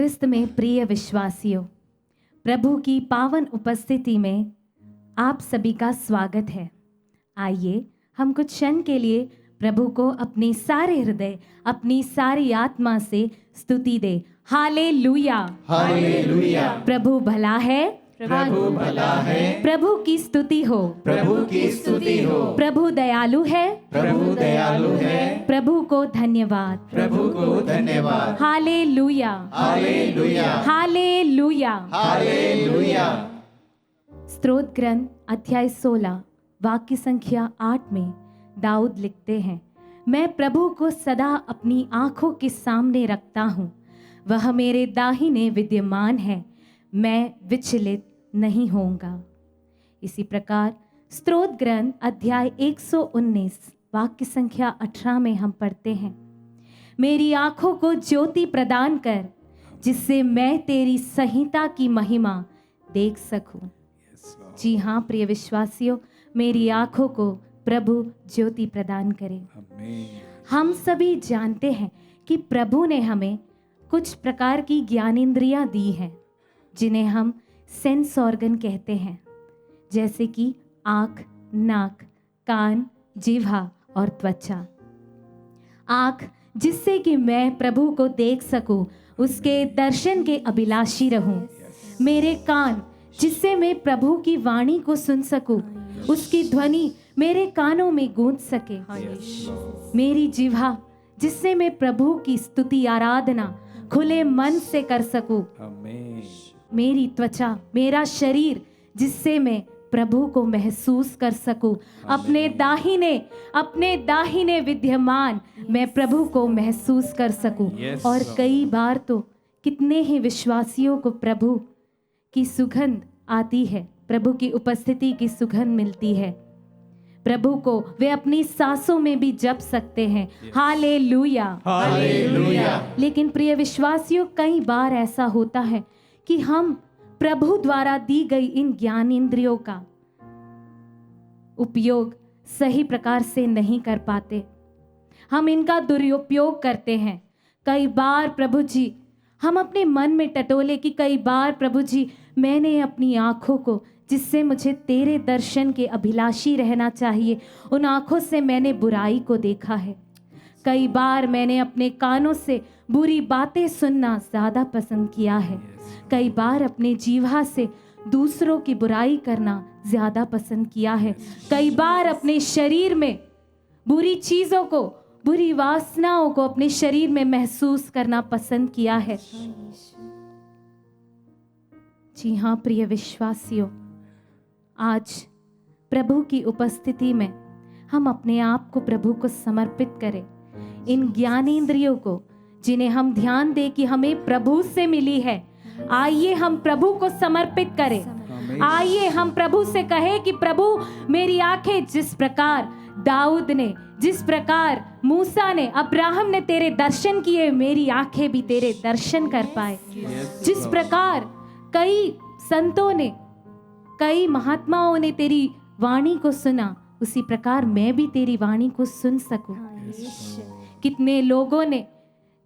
ख्रिस्त में प्रिय विश्वासियों, प्रभु की पावन उपस्थिति में आप सभी का स्वागत है। आइए हम कुछ क्षण के लिए प्रभु को अपने सारे हृदय, अपनी सारी आत्मा से स्तुति दे। Hallelujah, hallelujah. प्रभु भला है, प्रभु भला है, प्रभु की स्तुति हो, प्रभु की स्तुति हो। प्रभु दयालु है, प्रभु दयालु है, प्रभु को धन्यवाद, प्रभु को धन्यवाद। Hallelujah, hallelujah, hallelujah. हालेलुया। स्तोत्र ग्रंथ अध्याय 16 वाक्य संख्या 8 में दाऊद लिखते हैं, मैं प्रभु को सदा अपनी आंखों के सामने रखता हूँ, वह मेरे दाहिने विद्यमान है, मैं विचलित नहीं होऊंगा। इसी प्रकार स्तोत्र ग्रंथ अध्याय 119 वाक्य संख्या 18 में हम पढ़ते हैं, मेरी आंखों को ज्योति प्रदान कर, जिससे मैं तेरी संहिता की महिमा देख सकूं। जी हाँ प्रिय विश्वासियों, मेरी आंखों को प्रभु ज्योति प्रदान करे। हम सभी जानते हैं कि प्रभु ने हमें कुछ प्रकार की ज्ञानेंद्रियां दी हैं, जिन्हें हम सेंस ऑर्गन कहते हैं, जैसे कि आँख, नाक, कान, जिह्वा और त्वचा। आँख जिससे कि मैं प्रभु को देख सकूं, उसके दर्शन के अभिलाषी रहूं। मेरे कान जिससे मैं प्रभु की वाणी को सुन सकूं, उसकी ध्वनि मेरे कानों में गूंज सके। मेरी जिह्वा जिससे मैं प्रभु की स्तुति आराधना खुले मन से कर सकूं। मेरी त्वचा, मेरा शरीर जिससे मैं प्रभु को महसूस कर सकूं। अपने दाहिने विद्यमान मैं प्रभु को महसूस कर सकूं। और कई बार तो कितने ही विश्वासियों को प्रभु की सुगंध आती है, प्रभु की उपस्थिति की सुगंध मिलती है। प्रभु को वे अपनी सांसों में भी जप सकते हैं। Hallelujah, hallelujah. लेकिन प्रिय विश्वासियों, कई बार ऐसा होता है कि हम प्रभु द्वारा दी गई इन ज्ञान इंद्रियों का उपयोग सही प्रकार से नहीं कर पाते। हम इनका दुरुपयोग करते हैं। कई बार प्रभु जी, हम अपने मन में टटोले कि कई बार प्रभु जी, मैंने अपनी आंखों को, जिससे मुझे तेरे दर्शन के अभिलाषी रहना चाहिए, उन आंखों से मैंने बुराई को देखा है। कई बार मैंने अपने कानों से बुरी बातें सुनना ज़्यादा पसंद किया है। कई बार अपने जीवा से दूसरों की बुराई करना ज़्यादा पसंद किया है। कई बार अपने शरीर में बुरी चीज़ों को, बुरी वासनाओं को अपने शरीर में महसूस करना पसंद किया है। जी हाँ प्रिय विश्वासियों, आज प्रभु की उपस्थिति में हम अपने आप को प्रभु को समर्पित करें। इन ज्ञानेंद्रियों को, जिन्हें हम ध्यान दें कि हमें प्रभु से मिली है, आइए हम प्रभु को समर्पित करें। आइए हम प्रभु से कहें कि प्रभु, मेरी आंखें जिस प्रकार दाऊद ने, जिस प्रकार मूसा ने, अब्राहम ने तेरे दर्शन किए, मेरी आंखें भी तेरे दर्शन कर पाए। जिस प्रकार कई संतों ने, कई महात्माओं ने तेरी वाणी को सुना, उसी प्रकार मैं भी तेरी वाणी को सुन सकूं। कितने लोगों ने,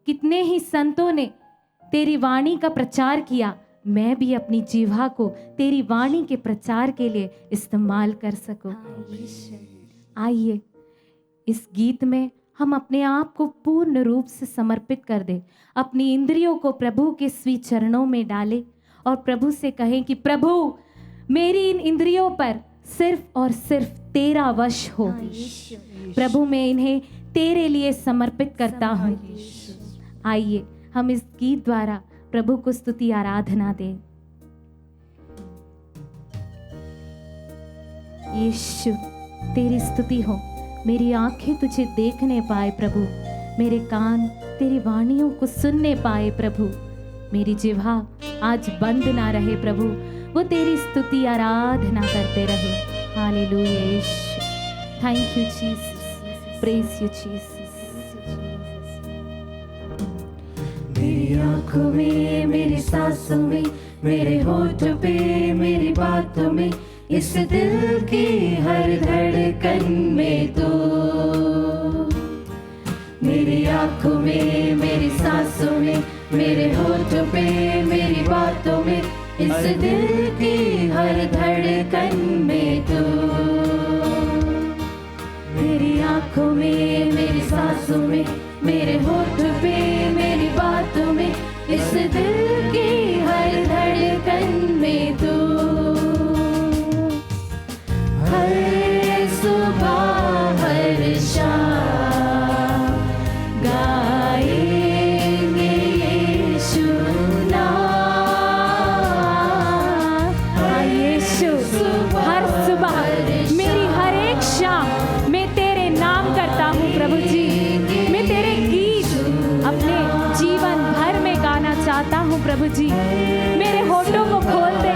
कितने ही संतों ने तेरी वाणी का प्रचार किया, मैं भी अपनी जीवा को तेरी वाणी के प्रचार के लिए इस्तेमाल कर सकूं। आइए इस गीत में हम अपने आप को पूर्ण रूप से समर्पित कर दें, अपनी इंद्रियों को प्रभु के स्वी चरणों में डालें और प्रभु से कहें कि प्रभु, मेरी इन इंद्रियों पर सिर्फ और सिर्फ तेरा वश हो। प्रभु, मैं इन्हें तेरे लिए समर्पित करता हूँ। आइए हम इस गीत द्वारा प्रभु को स्तुति आराधना दें। यीशु, तेरी स्तुति हो। मेरी आंखें तुझे देखने पाए प्रभु, मेरे कान तेरी वाणियों को सुनने पाए प्रभु। मेरी जिह्वा आज बंद ना रहे प्रभु, वो तेरी स्तुति आराधना करते रहे। Hallelujah Yeshu, thank you Jesus, praise you Jesus. मेरी आंखों में, मेरी सांसों में, मेरे होठों पे, मेरी बातों में, इस दिल की हर धड़कन में तो। मेरी आंखों में, मेरी सांसों में, मेरे होठों पे मेरी बातों में, इस दिल की हर धड़कन में तू। मेरी आंखों में मेरी सांसों में, मेरे होठों पे मेरी बातों में, इस दिल की हर धड़कन में तू। हर सुबह हर शाम गाएंगे यीशु नाम। हाँ यीशु, हर सुबह मेरी हर एक शाम मैं तेरे नाम करता हूँ प्रभु जी। मैं तेरे गीत अपने जीवन भर में गाना चाहता हूँ प्रभु जी। मेरे होठों को खोल दे,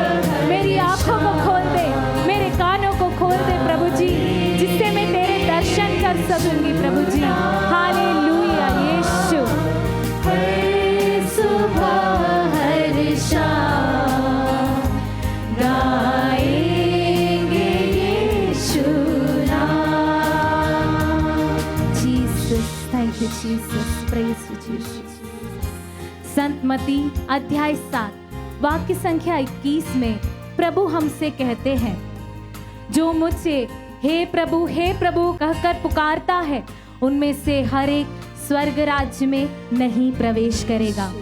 मेरी आंखों को खोल दे, मेरे कानों को खोल दे प्रभु जी, जिससे मैं तेरे दर्शन कर सकूंगी प्रभु जी। हालेलुया यीशु। हर सुबह हर शाम गाएंगे यीशु नाम। Jesus, thank you Jesus, praise you Jesus. संत मत्ती अध्याय 7 वाक्य संख्या 21 में प्रभु हमसे कहते हैं, जो मुझसे हे प्रभु कहकर पुकारता है, उनमें से हर एक स्वर्ग राज्य में नहीं प्रवेश करेगा।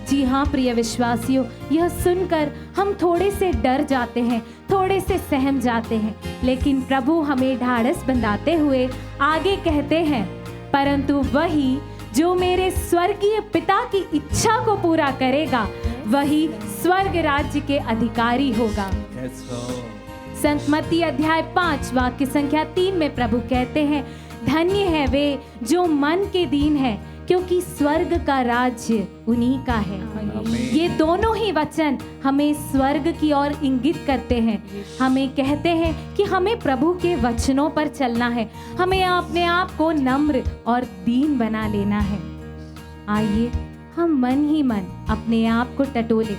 जी हाँ प्रिय विश्वासियों, यह सुनकर हम थोड़े से डर जाते हैं, थोड़े से सहम जाते हैं, लेकिन प्रभु हमें ढाढ़स बंधाते हुए आगे कहते हैं, परंतु वही जो मेरे स्वर्गीय पिता की इच्छा को पूरा करेगा, वही स्वर्ग राज्य के अधिकारी होगा। संत मत्ती अध्याय 5 वाक्य संख्या 3 में प्रभु कहते हैं, धन्य है वे जो मन के दीन है, क्योंकि स्वर्ग का राज्य उन्हीं का है। ये दोनों ही वचन हमें स्वर्ग की ओर इंगित करते हैं। हमें कहते हैं कि हमें प्रभु के वचनों पर चलना है, हमें अपने आप को नम्र और दीन बना लेना है। आइए हम मन ही मन अपने आप को टटोले,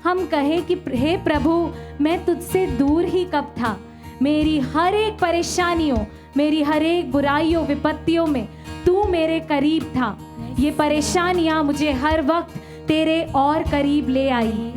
हम कहें कि हे प्रभु, मैं तुझसे दूर ही कब था। मेरी हर एक परेशानियों, मेरी हर एक बुराइयों विपत्तियों में तू मेरे करीब था। ये परेशानियां मुझे हर वक्त तेरे और करीब ले आई,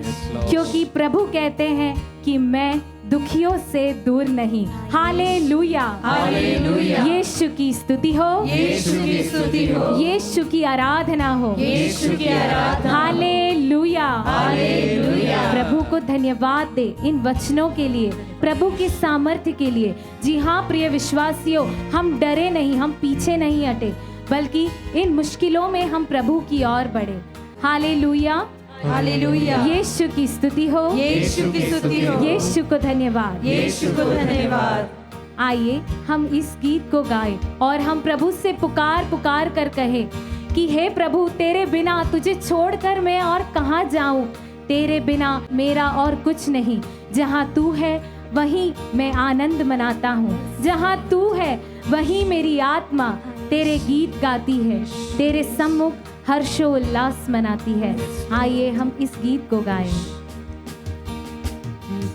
क्योंकि प्रभु कहते हैं कि मैं दुखियों से दूर नहीं। Hallelujah, hallelujah. यीशु की स्तुति हो, यीशु की स्तुति हो, यीशु की आराधना हो, यीशु की आराधना। Hallelujah, hallelujah. प्रभु को धन्यवाद दे इन वचनों के लिए, प्रभु की सामर्थ्य के लिए। जी हाँ प्रिय विश्वासियों, हम डरे नहीं, हम पीछे नहीं हटे, बल्कि इन मुश्किलों में हम प्रभु की ओर बढ़े। Hallelujah, hallelujah. यीशु की स्तुति हो, यीशु की स्तुति हो, यीशु को धन्यवाद, यीशु को धन्यवाद। आइए हम इस गीत को गाएं और हम प्रभु से पुकार पुकार कर कहें कि हे प्रभु, तेरे बिना तुझे छोड़कर मैं और कहाँ जाऊं। तेरे बिना मेरा और कुछ नहीं। जहाँ तू है वहीं मैं आनंद मनाता हूँ, जहाँ तू है वहीं मेरी आत्मा तेरे गीत गाती है, तेरे सम्मुख हर्षोल्लास मनाती है। आइए हम इस गीत को गाएं।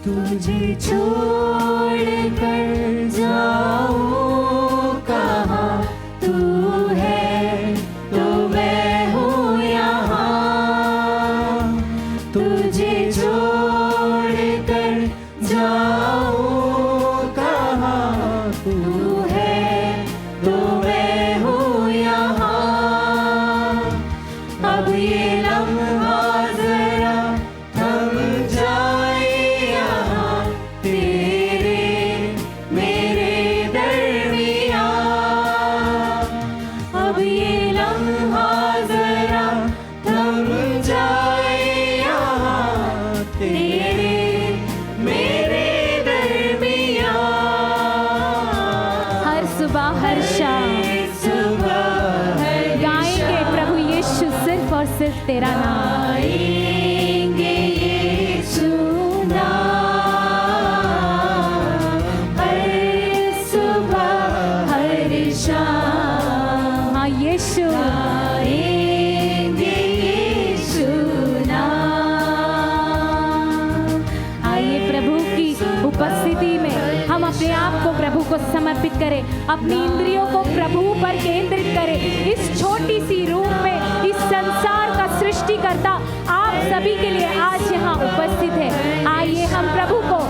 तुझे छोड़ कर जाऊं कहाँ, तू है तो मैं हूँ यहाँ। तुझे छोड़ कर जाऊं कहाँ, तू है तो मैं हूँ यहाँ। अब ये लम्हा जरा थम जाए यहाँ, तेरे मेरे दरमियाँ। अब ये लम्हा जरा थम जाए यहाँ, तेरे मेरे दरमियाँ। हर सुबह हर शाम गाएंगे प्रभु यीशु सिर्फ और सिर्फ तेरा नाम। गाएंगे यीशु नाम, हर सुबह हर शाम। हाँ यीशु, गाएंगे यीशु नाम। आइए प्रभु की उपस्थिति में हम अपने आप को प्रभु को समर्पित करें, अपनी इंद्रियों को प्रभु पर केंद्रित करें। इस छोटी सी रूम में, इस संसार का सृष्टिकर्ता आप सभी के लिए आज यहाँ उपस्थित है। आइए हम प्रभु को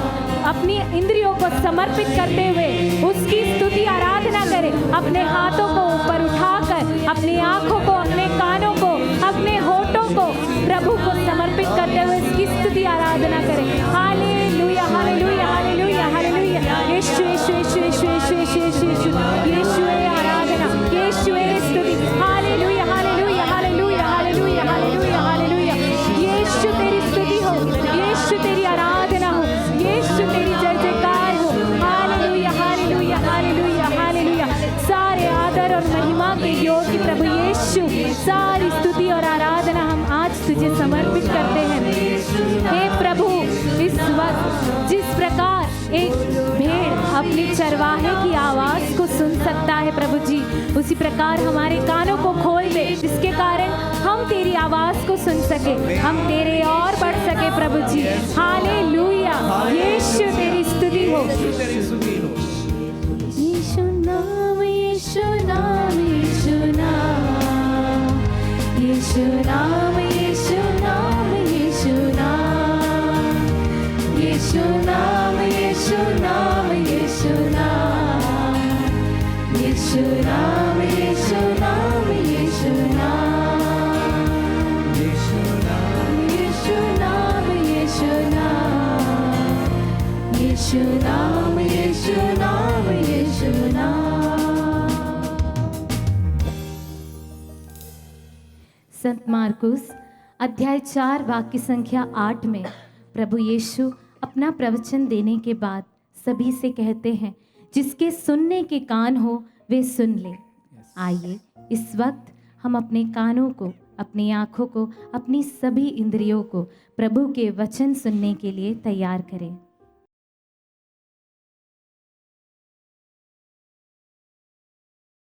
अपनी इंद्रियों को समर्पित करते हुए उसकी स्तुति आराधना करें। अपने हाथों को ऊपर उठाकर, अपनी आंखों को, अपने कानों को, अपने होठों को प्रभु को समर्पित करते हुए इसकी स्तुति आराधना करें। Hallelujah, hallelujah, hallelujah, hallelujah. Yeshu, Yeshu, Yeshu, Yeshu, Yeshu, Yeshu, Yeshu, Yeshu, Yeshu है आराधना, यीशु है स्तुति। Hallelujah, hallelujah, hallelujah, hallelujah, hallelujah, hallelujah. Yeshu तेरी स्तुति हो, यीशु तेरी आराधना हो, यीशु तेरी जय जयकार हो। Hallelujah, hallelujah, hallelujah, hallelujah. सारे आदर और महिमा के योग्य प्रभु यीशु, सारी स्तुति और आराधना हम आज तुझे समर्पित करते हैं। हे प्रभु, इस वक्त जिस प्रकार एक भेड़ अपनी चरवाहे की आवाज को सुन सकता है प्रभु जी, उसी प्रकार हमारे कानों को खोल दे, जिसके कारण हम तेरी आवाज को सुन सके, हम तेरे और बढ़ सके प्रभु जी। हालेलुया, यीशु तेरी स्तुति हो। यीशु नाम, यीशु नाम, यीशु नाम, यीशु नाम, यीशु नाम, यीशु नाम, यीशु नाम, यीशु नाम, यीशु नाम, यीशु नाम, यीशु नाम, यीशु नाम, यीशु नाम, यीशु नाम, यीशु नाम, यीशु नाम, यीशु नाम, यीशु नाम। संत मार्कुस अध्याय 4 वाक्य संख्या 8 में प्रभु यीशु अपना प्रवचन देने के बाद सभी से कहते हैं, जिसके सुनने के कान हो वे सुन ले। आइए इस वक्त हम अपने कानों को, अपनी आँखों को, अपनी सभी इंद्रियों को प्रभु के वचन सुनने के लिए तैयार करें।